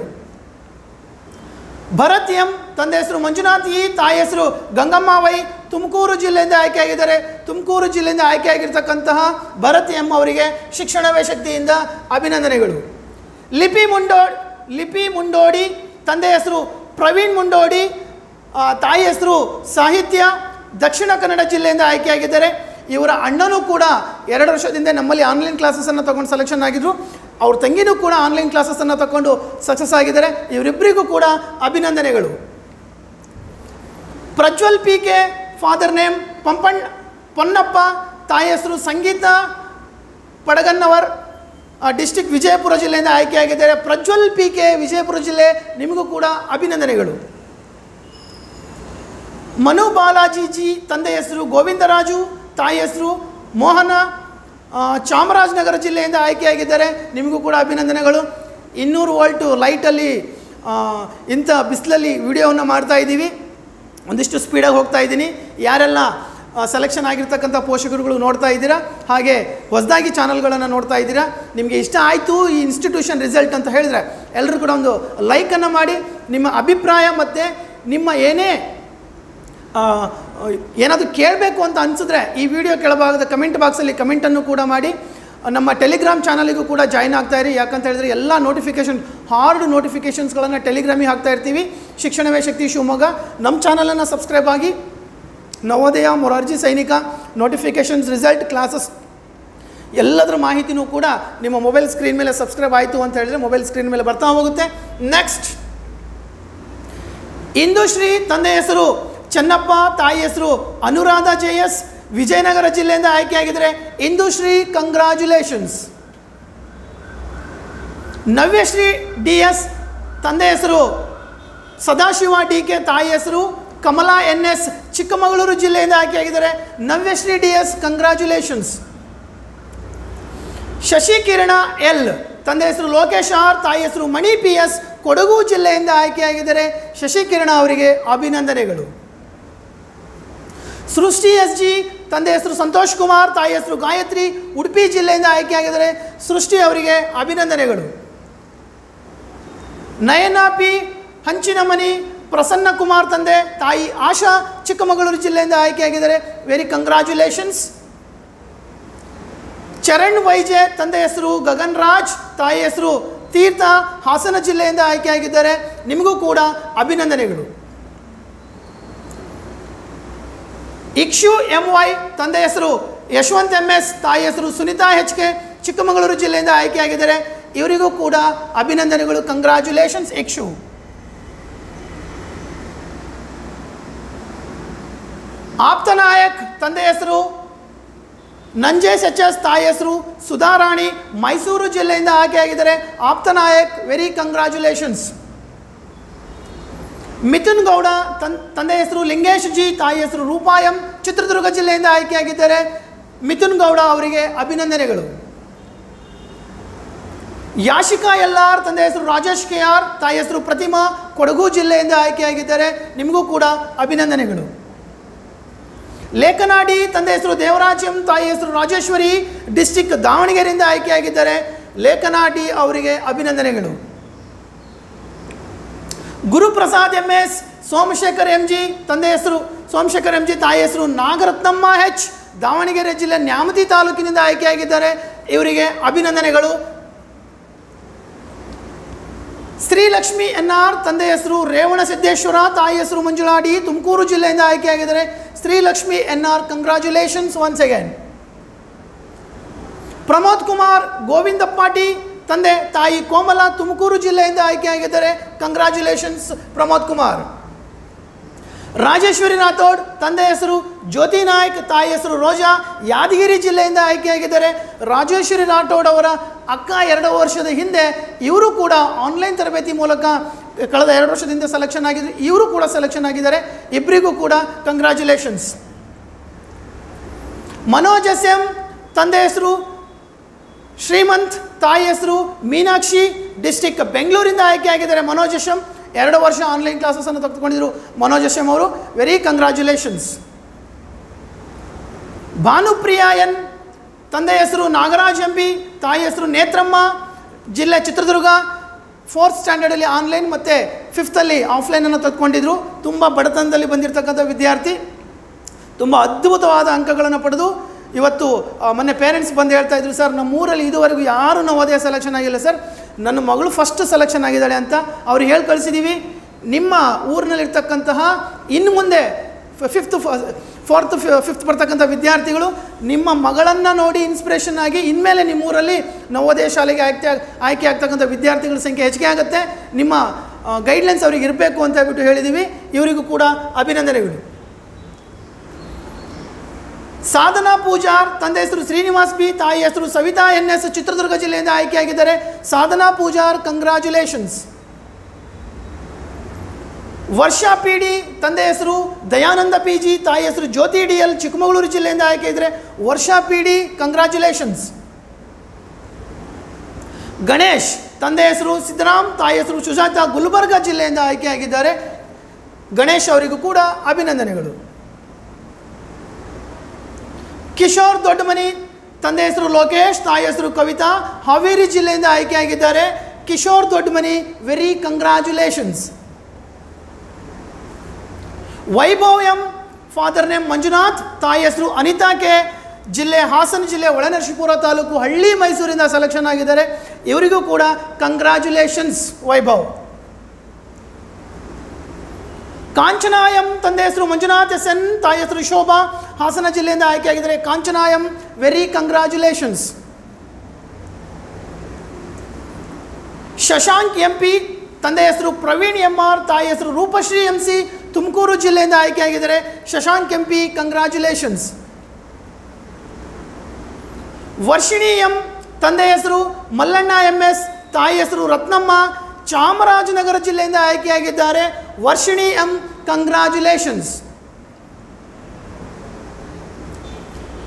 ಭರತ್ ಎಂ, ತಂದೆ ಹೆಸರು ಮಂಜುನಾಥ್ ಇ, ತಾಯಿ ಹೆಸರು ಗಂಗಮ್ಮ ವೈ, ತುಮಕೂರು ಜಿಲ್ಲೆಯಿಂದ ಆಯ್ಕೆಯಾಗಿದ್ದಾರೆ. ತುಮಕೂರು ಜಿಲ್ಲೆಯಿಂದ ಆಯ್ಕೆಯಾಗಿರ್ತಕ್ಕಂತಹ ಭರತ್ ಎಂ ಅವರಿಗೆ ಶಿಕ್ಷಣವೇ ಶಕ್ತಿಯಿಂದ ಅಭಿನಂದನೆಗಳು. ಲಿಪಿ ಮುಂಡೋಡಿ, ತಂದೆ ಹೆಸರು ಪ್ರವೀಣ್ ಮುಂಡೋಡಿ, ತಾಯಿ ಹೆಸರು ಸಾಹಿತ್ಯ, ದಕ್ಷಿಣ ಕನ್ನಡ ಜಿಲ್ಲೆಯಿಂದ ಆಯ್ಕೆಯಾಗಿದ್ದಾರೆ. ಇವರ ಅಣ್ಣನೂ ಕೂಡ 2 ವರ್ಷದಿಂದ ನಮ್ಮಲ್ಲಿ ಆನ್ಲೈನ್ ಕ್ಲಾಸಸನ್ನು ತಗೊಂಡು ಸೆಲೆಕ್ಷನ್ ಆಗಿದ್ದರು. ಅವ್ರ ತಂಗಿನೂ ಕೂಡ ಆನ್ಲೈನ್ ಕ್ಲಾಸಸನ್ನು ತಗೊಂಡು ಸಕ್ಸಸ್ ಆಗಿದ್ದಾರೆ. ಇವರಿಬ್ಬರಿಗೂ ಕೂಡ ಅಭಿನಂದನೆಗಳು. Prajwal P K, father name Ponnappa, ತಾಯಿ ಹೆಸರು ಸಂಗೀತ ಪಡಗನ್ನವರ್, ಡಿಸ್ಟಿಕ್ ವಿಜಯಪುರ ಜಿಲ್ಲೆಯಿಂದ ಆಯ್ಕೆಯಾಗಿದ್ದಾರೆ. ಪ್ರಜ್ವಲ್ ಪಿ ಕೆ, ವಿಜಯಪುರ ಜಿಲ್ಲೆ, ನಿಮಗೂ ಕೂಡ ಅಭಿನಂದನೆಗಳು. ಮನು ಬಾಲಾಜಿ ಜಿ, ತಂದೆ ಹೆಸರು ಗೋವಿಂದರಾಜು, ತಾಯಿ ಹೆಸರು ಮೋಹನ, ಚಾಮರಾಜನಗರ ಜಿಲ್ಲೆಯಿಂದ ಆಯ್ಕೆಯಾಗಿದ್ದಾರೆ. ನಿಮಗೂ ಕೂಡ ಅಭಿನಂದನೆಗಳು. 200 ವೋಲ್ಟು ಲೈಟಲ್ಲಿ ಇಂಥ ಬಿಸಿಲಲ್ಲಿ ವಿಡಿಯೋವನ್ನು ಮಾಡ್ತಾ ಇದ್ದೀವಿ. ಒಂದಿಷ್ಟು ಸ್ಪೀಡಾಗಿ ಹೋಗ್ತಾ ಇದ್ದೀನಿ. ಯಾರೆಲ್ಲ ಸೆಲೆಕ್ಷನ್ ಆಗಿರ್ತಕ್ಕಂಥ ಪೋಷಕರುಗಳು ನೋಡ್ತಾ ಇದ್ದೀರಾ, ಹಾಗೆ ಹೊಸದಾಗಿ ಚಾನಲ್ಗಳನ್ನು ನೋಡ್ತಾ ಇದ್ದೀರಾ, ನಿಮಗೆ ಇಷ್ಟ ಆಯಿತು ಈ ಇನ್ಸ್ಟಿಟ್ಯೂಷನ್ ರಿಸಲ್ಟ್ ಅಂತ ಹೇಳಿದ್ರೆ ಎಲ್ಲರೂ ಕೂಡ ಒಂದು ಲೈಕನ್ನು ಮಾಡಿ. ನಿಮ್ಮ ಅಭಿಪ್ರಾಯ ಮತ್ತು ನಿಮ್ಮ ಏನಾದರೂ ಕೇಳಬೇಕು ಅಂತ ಅನಿಸಿದ್ರೆ ಈ ವಿಡಿಯೋ ಕೆಳಭಾಗದ ಕಮೆಂಟ್ ಬಾಕ್ಸಲ್ಲಿ ಕಮೆಂಟನ್ನು ಕೂಡ ಮಾಡಿ. ನಮ್ಮ ಟೆಲಿಗ್ರಾಮ್ ಚಾನಲಿಗೂ ಕೂಡ ಜಾಯ್ನ್ ಆಗ್ತಾಯಿರಿ. ಯಾಕಂತ ಹೇಳಿದ್ರೆ ಎಲ್ಲ ಹಾರ್ಡ್ ನೋಟಿಫಿಕೇಷನ್ಸ್ಗಳನ್ನು ಟೆಲಿಗ್ರಾಮಿಗೆ ಹಾಕ್ತಾ ಇರ್ತೀವಿ. ಶಿಕ್ಷಣವೇ ಶಕ್ತಿ ಶಿವಮೊಗ್ಗ ನಮ್ಮ ಚಾನಲನ್ನು ಸಬ್ಸ್ಕ್ರೈಬ್ ಆಗಿ. ನವೋದಯ, ಮೊರಾರ್ಜಿ ಸೈನಿಕ ನೋಟಿಫಿಕೇಷನ್ಸ್, ರಿಸಲ್ಟ್, ಕ್ಲಾಸಸ್ ಎಲ್ಲದರ ಮಾಹಿತಿನೂ ಕೂಡ ನಿಮ್ಮ ಮೊಬೈಲ್ ಸ್ಕ್ರೀನ್ ಮೇಲೆ ಸಬ್ಸ್ಕ್ರೈಬ್ ಆಯಿತು ಅಂತ ಹೇಳಿದ್ರೆ ಮೊಬೈಲ್ ಸ್ಕ್ರೀನ್ ಮೇಲೆ ಬರ್ತಾ ಹೋಗುತ್ತೆ. ನೆಕ್ಸ್ಟ್, ಇಂದುಶ್ರೀ, ತಂದೆ ಹೆಸರು ಚೆನ್ನಪ್ಪ, ತಾಯಿ ಹೆಸರು ಅನುರಾಧ JS, ವಿಜಯನಗರ ಜಿಲ್ಲೆಯಿಂದ ಆಯ್ಕೆಯಾಗಿದ್ದಾರೆ. ಇಂದುಶ್ರೀ, ಕಂಗ್ರ್ಯಾಚುಲೇಷನ್ಸ್. ನವ್ಯಶ್ರೀ DS, ತಂದೆ ಹೆಸರು ಸದಾಶಿವ DK, ತಾಯಿ ಹೆಸರು ಕಮಲಾ NS, ಚಿಕ್ಕಮಗಳೂರು ಜಿಲ್ಲೆಯಿಂದ ಆಯ್ಕೆಯಾಗಿದ್ದಾರೆ. Navyashree DS, congratulations. Shashikirana L, ತಂದೆ ಹೆಸರು ಲೋಕೇಶ್ R, ತಾಯಿ ಹೆಸರು ಮಣಿ PS, ಕೊಡಗು ಜಿಲ್ಲೆಯಿಂದ ಆಯ್ಕೆಯಾಗಿದ್ದಾರೆ. ಶಶಿಕಿರಣ ಅವರಿಗೆ ಅಭಿನಂದನೆಗಳು. ಸೃಷ್ಟಿ SG, ತಂದೆ ಹೆಸರು ಸಂತೋಷ್ ಕುಮಾರ್, ತಾಯಿ ಹೆಸರು ಗಾಯತ್ರಿ, ಉಡುಪಿ ಜಿಲ್ಲೆಯಿಂದ ಆಯ್ಕೆಯಾಗಿದ್ದಾರೆ. ಸೃಷ್ಟಿ ಅವರಿಗೆ ಅಭಿನಂದನೆಗಳು. ನಯನ P, ಹಂಚಿನಮನಿ, ಪ್ರಸನ್ನ ಕುಮಾರ್, ತಂದೆ, ತಾಯಿ ಆಶಾ, ಚಿಕ್ಕಮಗಳೂರು ಜಿಲ್ಲೆಯಿಂದ ಆಯ್ಕೆಯಾಗಿದ್ದಾರೆ. Very congratulations. ಚರಣ್ YJ, ತಂದೆ ಹೆಸರು ಗಗನ್ ರಾಜ್, ತಾಯಿ ಹೆಸರು ತೀರ್ಥ, ಹಾಸನ ಜಿಲ್ಲೆಯಿಂದ ಆಯ್ಕೆಯಾಗಿದ್ದಾರೆ. ನಿಮಗೂ ಕೂಡ ಅಭಿನಂದನೆಗಳು. ಇಕ್ಷು MY, ತಂದೆ ಹೆಸರು ಯಶವಂತ್ MS, ತಾಯಿ ಹೆಸರು ಸುನಿತಾ HK, ಚಿಕ್ಕಮಗಳೂರು ಜಿಲ್ಲೆಯಿಂದ ಆಯ್ಕೆಯಾಗಿದ್ದಾರೆ. ಇವರಿಗೂ ಕೂಡ ಅಭಿನಂದನೆಗಳು. ಕಂಗ್ರ್ಯಾಚುಲೇಷನ್ಸ್ ಇಕ್ಷು. ಆಪ್ತನಾಯಕ್, ತಂದೆ ಹೆಸರು ನಂಜೇಶ್ HS, ತಾಯಿ ಹೆಸರು ಸುಧಾರಾಣಿ, ಮೈಸೂರು ಜಿಲ್ಲೆಯಿಂದ ಆಯ್ಕೆಯಾಗಿದ್ದಾರೆ. ಆಪ್ತನಾಯಕ್, ವೆರಿ ಕಂಗ್ರ್ಯಾಚುಲೇಷನ್ಸ್. ಮಿಥುನ್ ಗೌಡ, ತಂದೆ ಹೆಸರು ಲಿಂಗೇಶ್ G, ತಾಯಿ ಹೆಸರು ರೂಪಾಯಂ, ಚಿತ್ರದುರ್ಗ ಜಿಲ್ಲೆಯಿಂದ ಆಯ್ಕೆಯಾಗಿದ್ದಾರೆ. ಮಿಥುನ್ ಗೌಡ ಅವರಿಗೆ ಅಭಿನಂದನೆಗಳು. ಯಾಶಿಕಾ LR, ತಂದೆ ಹೆಸರು ರಾಜೇಶ್ KR, ತಾಯಿ ಹೆಸರು ಪ್ರತಿಮಾ, ಕೊಡಗು ಜಿಲ್ಲೆಯಿಂದ ಆಯ್ಕೆಯಾಗಿದ್ದಾರೆ. ನಿಮಗೂ ಕೂಡ ಅಭಿನಂದನೆಗಳು. ಲೇಖನ D, ತಂದೆ ಹೆಸರು ದೇವರಾಜ್ M, ತಾಯಿ ಹೆಸರು ರಾಜೇಶ್ವರಿ, ಡಿಸ್ಟಿಕ್ ದಾವಣಗೆರೆಯಿಂದ ಆಯ್ಕೆಯಾಗಿದ್ದಾರೆ. ಲೇಖನ D ಅವರಿಗೆ ಅಭಿನಂದನೆಗಳು. ಗುರುಪ್ರಸಾದ್ MS, ಸೋಮಶೇಖರ್ MG, ತಂದೆ ಹೆಸರು ಸೋಮಶೇಖರ್ MG, ತಾಯಿ ಹೆಸರು ನಾಗರತ್ನಮ್ಮ H, ದಾವಣಗೆರೆ ಜಿಲ್ಲೆ ನ್ಯಾಮತಿ ತಾಲೂಕಿನಿಂದ ಆಯ್ಕೆಯಾಗಿದ್ದಾರೆ. ಇವರಿಗೆ ಅಭಿನಂದನೆಗಳು. ಶ್ರೀಲಕ್ಷ್ಮಿ NR, ತಂದೆ ಹೆಸರು ರೇವಣಸಿದ್ದೇಶ್ವರ, ತಾಯಿ ಹೆಸರು ಮಂಜುಳಾ D, ತುಮಕೂರು ಜಿಲ್ಲೆಯಿಂದ ಆಯ್ಕೆಯಾಗಿದ್ದಾರೆ. Srilakshmi NR, congratulations once again. Pramod Kumar Govindappa T, ತಂದೆ ತಾಯಿ ಕೋಮಲ, ತುಮಕೂರು ಜಿಲ್ಲೆಯಿಂದ ಆಯ್ಕೆಯಾಗಿದ್ದಾರೆ. ಕಂಗ್ರ್ಯಾಚುಲೇಷನ್ಸ್ ಪ್ರಮೋದ್ ಕುಮಾರ್. ರಾಜೇಶ್ವರಿ ರಾಥೋಡ್, ತಂದೆ ಹೆಸರು ಜ್ಯೋತಿ ನಾಯ್ಕ್, ತಾಯಿ ಹೆಸರು ರೋಜಾ, ಯಾದಗಿರಿ ಜಿಲ್ಲೆಯಿಂದ ಆಯ್ಕೆಯಾಗಿದ್ದಾರೆ. ರಾಜೇಶ್ವರಿ ರಾಠೋಡ್ ಅವರ ಅಕ್ಕ 2 ವರ್ಷದ ಹಿಂದೆ ಇವರು ಕೂಡ ಆನ್ಲೈನ್ ತರಬೇತಿ ಮೂಲಕ ಕಳೆದ 2 ವರ್ಷದಿಂದ ಸೆಲೆಕ್ಷನ್ ಆಗಿದ್ರು. ಇವರು ಕೂಡ ಸೆಲೆಕ್ಷನ್ ಆಗಿದ್ದಾರೆ. ಇಬ್ಬರಿಗೂ ಕೂಡ ಕಂಗ್ರ್ಯಾಚುಲೇಷನ್ಸ್. ಮನೋಜ್ SM, ತಂದೆ ಹೆಸರು ಶ್ರೀಮಂತ್, ತಾಯಿ ಹೆಸರು ಮೀನಾಕ್ಷಿ, ಡಿಸ್ಟಿಕ್ ಬೆಂಗಳೂರಿಂದ ಆಯ್ಕೆಯಾಗಿದ್ದಾರೆ. ಮನೋಜ್ SM 2 ವರ್ಷ ಆನ್ಲೈನ್ ಕ್ಲಾಸಸನ್ನು ತೆಗೆದುಕೊಂಡಿದ್ದರು ಮನೋಜ್ SM ಅವರು. Very congratulations. ಭಾನುಪ್ರಿಯಾ N, ತಂದೆ ಹೆಸರು ನಾಗರಾಜ್ MP, ತಾಯಿ ಹೆಸರು ನೇತ್ರಮ್ಮ, ಜಿಲ್ಲೆ ಚಿತ್ರದುರ್ಗ, 4th ಸ್ಟ್ಯಾಂಡರ್ಡಲ್ಲಿ ಆನ್ಲೈನ್ ಮತ್ತು 5th ಆಫ್ಲೈನನ್ನು ತೆಗೆದುಕೊಂಡಿದ್ರು. ತುಂಬ ಬಡತನದಲ್ಲಿ ಬಂದಿರತಕ್ಕಂಥ ವಿದ್ಯಾರ್ಥಿ ತುಂಬ ಅದ್ಭುತವಾದ ಅಂಕಗಳನ್ನು ಪಡೆದು ಇವತ್ತು ಮೊನ್ನೆ ಪೇರೆಂಟ್ಸ್ ಬಂದು ಹೇಳ್ತಾ ಇದ್ರು, ಸರ್ ನಮ್ಮೂರಲ್ಲಿ ಇದುವರೆಗೂ ಯಾರೂ ನವೋದಯ ಸೆಲೆಕ್ಷನ್ ಆಗಿಲ್ಲ ಸರ್, ನನ್ನ ಮಗಳು ಫಸ್ಟ್ ಸೆಲೆಕ್ಷನ್ ಆಗಿದ್ದಾಳೆ ಅಂತ ಅವ್ರಿಗೆ ಹೇಳಿ ಕಳಿಸಿದ್ದೀವಿ. ನಿಮ್ಮ ಊರಿನಲ್ಲಿರ್ತಕ್ಕಂತಹ ಇನ್ನು ಮುಂದೆ 4th 5th ಬರ್ತಕ್ಕಂಥ ವಿದ್ಯಾರ್ಥಿಗಳು ನಿಮ್ಮ ಮಗಳನ್ನು ನೋಡಿ ಇನ್ಸ್ಪಿರೇಷನ್ ಆಗಿ ಇನ್ಮೇಲೆ ನಿಮ್ಮೂರಲ್ಲಿ ನವೋದಯ ಶಾಲೆಗೆ ಆಯ್ಕೆ ಆಗ್ತಕ್ಕಂಥ ವಿದ್ಯಾರ್ಥಿಗಳ ಸಂಖ್ಯೆ ಹೆಚ್ಚಿಗೆ ಆಗುತ್ತೆ. ನಿಮ್ಮ ಗೈಡ್ಲೈನ್ಸ್ ಅವ್ರಿಗೆ ಇರಬೇಕು ಅಂತ ಹೇಳ್ಬಿಟ್ಟು ಹೇಳಿದ್ದೀವಿ. ಇವರಿಗೂ ಕೂಡ ಅಭಿನಂದನೆಗಳು. ಸಾಧನಾ ಪೂಜಾರ್, ತಂದೆ ಹೆಸರು ಶ್ರೀನಿವಾಸ್ ಬಿ, ತಾಯಿ ಹೆಸರು ಸವಿತಾ NS, ಚಿತ್ರದುರ್ಗ ಜಿಲ್ಲೆಯಿಂದ ಆಯ್ಕೆಯಾಗಿದ್ದಾರೆ. ಸಾಧನಾ ಪೂಜಾರ್, ಕಂಗ್ರ್ಯಾಚುಲೇಷನ್ಸ್. ವರ್ಷಾ PD, ತಂದೆ ಹೆಸರು ದಯಾನಂದ PG, ತಾಯಿ ಹೆಸರು ಜ್ಯೋತಿ DL, ಚಿಕ್ಕಮಗಳೂರು ಜಿಲ್ಲೆಯಿಂದ ಆಯ್ಕೆಯಿದ್ದಾರೆ. ವರ್ಷಾ PD, ಕಂಗ್ರ್ಯಾಚುಲೇಷನ್ಸ್. ಗಣೇಶ್, ತಂದೆ ಹೆಸರು ಸಿದ್ದರಾಮ್, ತಾಯಿ ಹೆಸರು ಸುಜಾತಾ, ಗುಲ್ಬರ್ಗಾ ಜಿಲ್ಲೆಯಿಂದ ಆಯ್ಕೆಯಾಗಿದ್ದಾರೆ. ಗಣೇಶ್ ಅವರಿಗೂ ಕೂಡ ಅಭಿನಂದನೆಗಳು. ಕಿಶೋರ್ ದೊಡ್ಡಮನಿ, ತಂದೆ ಹೆಸರು ಲೋಕೇಶ್, ತಾಯಿ ಹೆಸರು ಕವಿತಾ, ಹಾವೇರಿ ಜಿಲ್ಲೆಯಿಂದ ಆಯ್ಕೆಯಾಗಿದ್ದಾರೆ. Kishore Doddamani, very congratulations. Vaibhav M, father name Manjunath, ತಾಯಿ ಹೆಸರು ಅನಿತಾ ಕೆ, ಜಿಲ್ಲೆ ಹಾಸನ ಜಿಲ್ಲೆ ಒಳನರಸೀಪುರ ತಾಲೂಕು, ಹಳ್ಳಿ, ಮೈಸೂರಿಂದ ಸೆಲೆಕ್ಷನ್ ಆಗಿದ್ದಾರೆ. ಇವರಿಗೂ ಕೂಡ ಕಂಗ್ರ್ಯಾಚುಲೇಷನ್ಸ್ ವೈಭವ್. ಕಾಂಚನಾಯಂ, ತಂದೆ ಹೆಸರು ಮಂಜುನಾಥ್ SN, ತಾಯಿ ಹೆಸರು ಶೋಭಾ, ಹಾಸನ ಜಿಲ್ಲೆಯಿಂದ ಆಯ್ಕೆಯಾಗಿದ್ದಾರೆ. ಕಾಂಚನಾಯಂ, ವೆರಿ ಕಂಗ್ರ್ಯಾಚುಲೇಷನ್ಸ್. ಶಶಾಂಕ್ MP, ತಂದೆ ಹೆಸರು ಪ್ರವೀಣ್ MR, ತಾಯಿ ಹೆಸರು ರೂಪಶ್ರೀ MC, ತುಮಕೂರು ಜಿಲ್ಲೆಯಿಂದ ಆಯ್ಕೆಯಾಗಿದ್ದಾರೆ. Shashank MP, congratulations. Varshini M, ತಂದೆ ಹೆಸರು ಮಲ್ಲಣ್ಣ MS, ತಾಯಿ ಹೆಸರು ರತ್ನಮ್ಮ, ಚಾಮರಾಜನಗರ ಜಿಲ್ಲೆಯಿಂದ ಆಯ್ಕೆಯಾಗಿದ್ದಾರೆ. Varshini M, congratulations.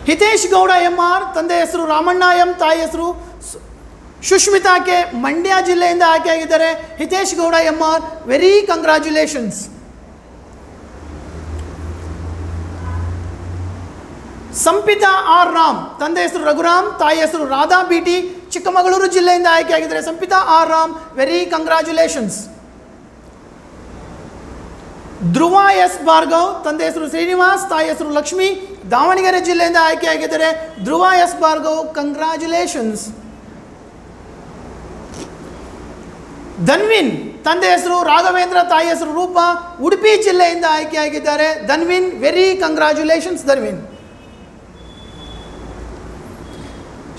Hitesh Gowda MR, ತಂದೆ ಹೆಸರು ರಾಮಣ್ಣ ಎಂ, ತಾಯಿ ಹೆಸರು ಸುಷ್ಮಿತಾ ಕೆ, ಮಂಡ್ಯ ಜಿಲ್ಲೆಯಿಂದ ಆಯ್ಕೆಯಾಗಿದ್ದಾರೆ. Hitesh Gowda MR, very congratulations. Sampitha R Ram, ತಂದೆ ಹೆಸರು ರಘುರಾಮ್, ತಾಯಿ ಹೆಸರು ರಾಧಾ BT, ಚಿಕ್ಕಮಗಳೂರು ಜಿಲ್ಲೆಯಿಂದ ಆಯ್ಕೆಯಾಗಿದ್ದಾರೆ. Sampitha R Ram, very congratulations. Dhruva S Bhargav, ತಂದೆ ಹೆಸರು ಶ್ರೀನಿವಾಸ್, ತಾಯಿ ಹೆಸರು ಲಕ್ಷ್ಮಿ, ದಾವಣಗೆರೆ ಜಿಲ್ಲೆಯಿಂದ ಆಯ್ಕೆಯಾಗಿದ್ದಾರೆ. Dhruva S Bhargav, congratulations. ಧನ್ವಿನ್, ತಂದೆ ಹೆಸರು ರಾಘವೇಂದ್ರ, ತಾಯಿ ಹೆಸರು ರೂಪ, ಉಡುಪಿ ಜಿಲ್ಲೆಯಿಂದ ಆಯ್ಕೆಯಾಗಿದ್ದಾರೆ. Dhanvin, very congratulations Dhanvin.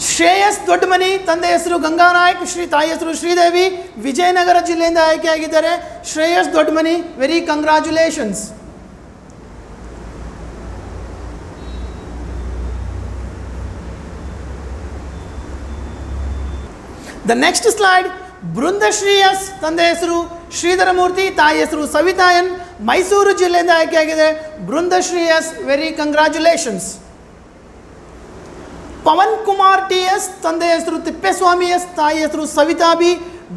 ಶ್ರೇಯಸ್ ದೊಡ್ಡಮನಿ, ತಂದೆ ಹೆಸರು ಗಂಗಾನಾಯಕ್, ತಾಯಿ ಹೆಸರು ಶ್ರೀದೇವಿ, ವಿಜಯನಗರ ಜಿಲ್ಲೆಯಿಂದ ಆಯ್ಕೆಯಾಗಿದ್ದಾರೆ. Shreyas Doddamani, very congratulations. The next slide, Brindashree S, ತಂದೆ ಹೆಸರು ಶ್ರೀಧರಮೂರ್ತಿ, ತಾಯಿ ಹೆಸರು ಸವಿತಾ N, ಮೈಸೂರು ಜಿಲ್ಲೆಯಿಂದ ಆಯ್ಕೆಯಾಗಿದೆ. Brindashree S, very congratulations. Pavan Kumar TS, ತಂದೆ ಹೆಸರು ತಿಪ್ಪೇಸ್ವಾಮಿ S, ತಾಯಿ ಹೆಸರು ಸವಿತಾ B,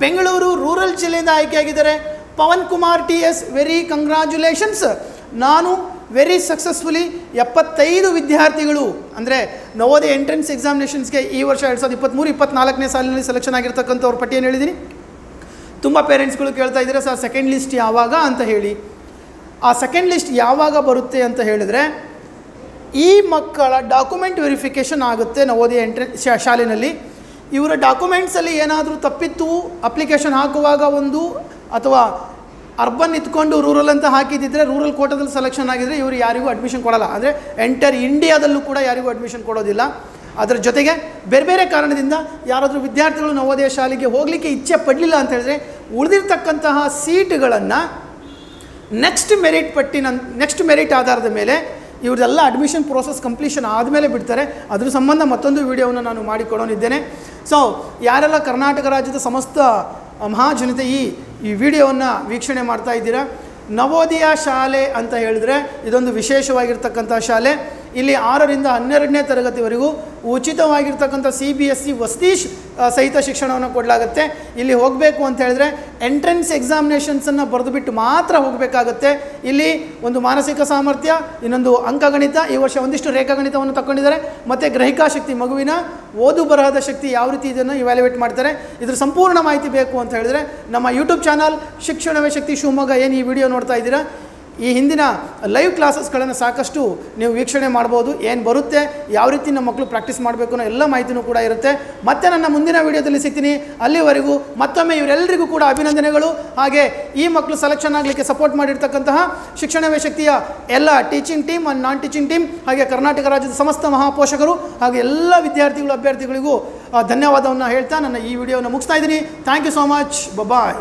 ಬೆಂಗಳೂರು ರೂರಲ್ ಜಿಲ್ಲೆಯಿಂದ ಆಯ್ಕೆಯಾಗಿದ್ದಾರೆ. Pavan Kumar TS, very congratulations. ನಾನು ವೆರಿ ಸಕ್ಸಸ್ಫುಲಿ 75 ವಿದ್ಯಾರ್ಥಿಗಳು ಅಂದರೆ ನವೋದಯ ಎಂಟ್ರೆನ್ಸ್ ಎಕ್ಸಾಮಿನೇಷನ್ಸ್ಗೆ ಈ ವರ್ಷ 2023-24ನೇ ಸಾಲಿನಲ್ಲಿ ಸೆಲೆಕ್ಷನ್ ಆಗಿರ್ತಕ್ಕಂಥವ್ರ ಪಟ್ಟಿಯನ್ನು ಹೇಳಿದ್ದೀನಿ. ತುಂಬ ಪೇರೆಂಟ್ಸ್ಗಳು ಕೇಳ್ತಾ ಇದ್ದಾರೆ, ಸರ್ ಸೆಕೆಂಡ್ ಲಿಸ್ಟ್ ಯಾವಾಗ ಅಂತ ಹೇಳಿ. ಆ ಸೆಕೆಂಡ್ ಲಿಸ್ಟ್ ಯಾವಾಗ ಬರುತ್ತೆ ಅಂತ ಹೇಳಿದರೆ, ಈ ಮಕ್ಕಳ ಡಾಕ್ಯುಮೆಂಟ್ ವೆರಿಫಿಕೇಷನ್ ಆಗುತ್ತೆ ನವೋದಯ ಎಂಟ್ರೆನ್ಸ್ ಶಾಲೆಯಲ್ಲಿ. ಇವರ ಡಾಕ್ಯುಮೆಂಟ್ಸಲ್ಲಿ ಏನಾದರೂ ತಪ್ಪಿತ್ತು, ಅಪ್ಲಿಕೇಶನ್ ಹಾಕುವಾಗ ಒಂದು ಅಥವಾ ಅರ್ಬನ್ ಇತ್ಕೊಂಡು ರೂರಲ್ ಅಂತ ಹಾಕಿದ್ದಿದ್ರೆ, ರೂರಲ್ ಕೋಟಾದಲ್ಲಿ ಸೆಲೆಕ್ಷನ್ ಆಗಿದ್ದರೆ ಇವರು ಯಾರಿಗೂ ಅಡ್ಮಿಷನ್ ಕೊಡೋಲ್ಲ. ಅಂದರೆ ಎಂಟರ್ ಇಂಡಿಯಾದಲ್ಲೂ ಕೂಡ ಯಾರಿಗೂ ಅಡ್ಮಿಷನ್ ಕೊಡೋದಿಲ್ಲ. ಅದರ ಜೊತೆಗೆ ಬೇರೆ ಬೇರೆ ಕಾರಣದಿಂದ ಯಾರಾದರೂ ವಿದ್ಯಾರ್ಥಿಗಳು ನವೋದಯ ಶಾಲೆಗೆ ಹೋಗಲಿಕ್ಕೆ ಇಚ್ಛೆ ಪಡಲಿಲ್ಲ ಅಂತ ಹೇಳಿದ್ರೆ, ಉಳಿದಿರ್ತಕ್ಕಂತಹ ಸೀಟುಗಳನ್ನು ನೆಕ್ಸ್ಟ್ ಮೆರಿಟ್ ಆಧಾರದ ಮೇಲೆ ಇವ್ರದೆಲ್ಲ ಅಡ್ಮಿಷನ್ ಪ್ರೋಸೆಸ್ ಕಂಪ್ಲೀಷನ್ ಆದಮೇಲೆ ಬಿಡ್ತಾರೆ. ಅದ್ರ ಸಂಬಂಧ ಮತ್ತೊಂದು ವಿಡಿಯೋವನ್ನು ನಾನು ಮಾಡಿಕೊಡೋನಿದ್ದೇನೆ. ಸೊ ಯಾರೆಲ್ಲ ಕರ್ನಾಟಕ ರಾಜ್ಯದ ಸಮಸ್ತ ಮಹಾಜನತೆ ಈ ವಿಡಿಯೋವನ್ನು ವೀಕ್ಷಣೆ ಮಾಡ್ತಾ ಇದ್ದೀರಾ, ನವೋದಯ ಶಾಲೆ ಅಂತ ಹೇಳಿದ್ರೆ ಇದೊಂದು ವಿಶೇಷವಾಗಿರ್ತಕ್ಕಂಥ ಶಾಲೆ. ಇಲ್ಲಿ 6ರಿಂದ 12ನೇ ತರಗತಿವರೆಗೂ ಉಚಿತವಾಗಿರ್ತಕ್ಕಂಥ CBSE ವಸತಿ ಸಹಿತ ಶಿಕ್ಷಣವನ್ನು ಕೊಡಲಾಗುತ್ತೆ. ಇಲ್ಲಿ ಹೋಗಬೇಕು ಅಂತ ಹೇಳಿದ್ರೆ ಎಂಟ್ರೆನ್ಸ್ ಎಕ್ಸಾಮಿನೇಷನ್ಸನ್ನು ಬರೆದುಬಿಟ್ಟು ಮಾತ್ರ ಹೋಗಬೇಕಾಗುತ್ತೆ. ಇಲ್ಲಿ ಒಂದು ಮಾನಸಿಕ ಸಾಮರ್ಥ್ಯ, ಇನ್ನೊಂದು ಅಂಕಗಣಿತ, ಈ ವರ್ಷ ಒಂದಿಷ್ಟು ರೇಖಾಗಣಿತವನ್ನು ತಗೊಂಡಿದ್ದಾರೆ, ಮತ್ತು ಗ್ರಹಿಕಾ ಶಕ್ತಿ, ಮಗುವಿನ ಓದು ಬರಹದ ಶಕ್ತಿ ಯಾವ ರೀತಿ ಇದನ್ನು ಇವ್ಯಾಲ್ಯುವೇಟ್ ಮಾಡ್ತಾರೆ. ಇದ್ರ ಸಂಪೂರ್ಣ ಮಾಹಿತಿ ಬೇಕು ಅಂತ ಹೇಳಿದ್ರೆ ನಮ್ಮ ಯೂಟ್ಯೂಬ್ ಚಾನಲ್ ಶಿಕ್ಷಣವೇ ಶಕ್ತಿ ಶಿವಮೊಗ್ಗ ಏನು ಈ ವಿಡಿಯೋ ನೋಡ್ತಾ ಇದ್ದೀರಾ, ಈ ಹಿಂದಿನ ಲೈವ್ ಕ್ಲಾಸಸ್ಗಳನ್ನು ಸಾಕಷ್ಟು ನೀವು ವೀಕ್ಷಣೆ ಮಾಡ್ಬೋದು. ಏನು ಬರುತ್ತೆ, ಯಾವ ರೀತಿ ನಮ್ಮ ಮಕ್ಕಳು ಪ್ರಾಕ್ಟೀಸ್ ಮಾಡಬೇಕು ಅನ್ನೋ ಎಲ್ಲ ಮಾಹಿತಿನೂ ಕೂಡ ಇರುತ್ತೆ. ಮತ್ತೆ ನನ್ನ ಮುಂದಿನ ವಿಡಿಯೋದಲ್ಲಿ ಸಿಗ್ತೀನಿ. ಅಲ್ಲಿವರೆಗೂ ಮತ್ತೊಮ್ಮೆ ಇವರೆಲ್ಲರಿಗೂ ಕೂಡ ಅಭಿನಂದನೆಗಳು. ಹಾಗೆ ಈ ಮಕ್ಕಳು ಸೆಲೆಕ್ಷನ್ ಆಗಲಿಕ್ಕೆ ಸಪೋರ್ಟ್ ಮಾಡಿರ್ತಕ್ಕಂತಹ ಶಿಕ್ಷಣವೇ ಶಕ್ತಿಯ ಎಲ್ಲ teaching team and non teaching team, ಹಾಗೆ ಕರ್ನಾಟಕ ರಾಜ್ಯದ ಸಮಸ್ತ ಮಹಾಪೋಷಕರು ಹಾಗೂ ಎಲ್ಲ ವಿದ್ಯಾರ್ಥಿಗಳು ಅಭ್ಯರ್ಥಿಗಳಿಗೂ ಧನ್ಯವಾದವನ್ನು ಹೇಳ್ತಾ ನನ್ನ ಈ ವಿಡಿಯೋನ ಮುಗಿಸ್ತಾ ಇದ್ದೀನಿ. Thank you so much. Bye.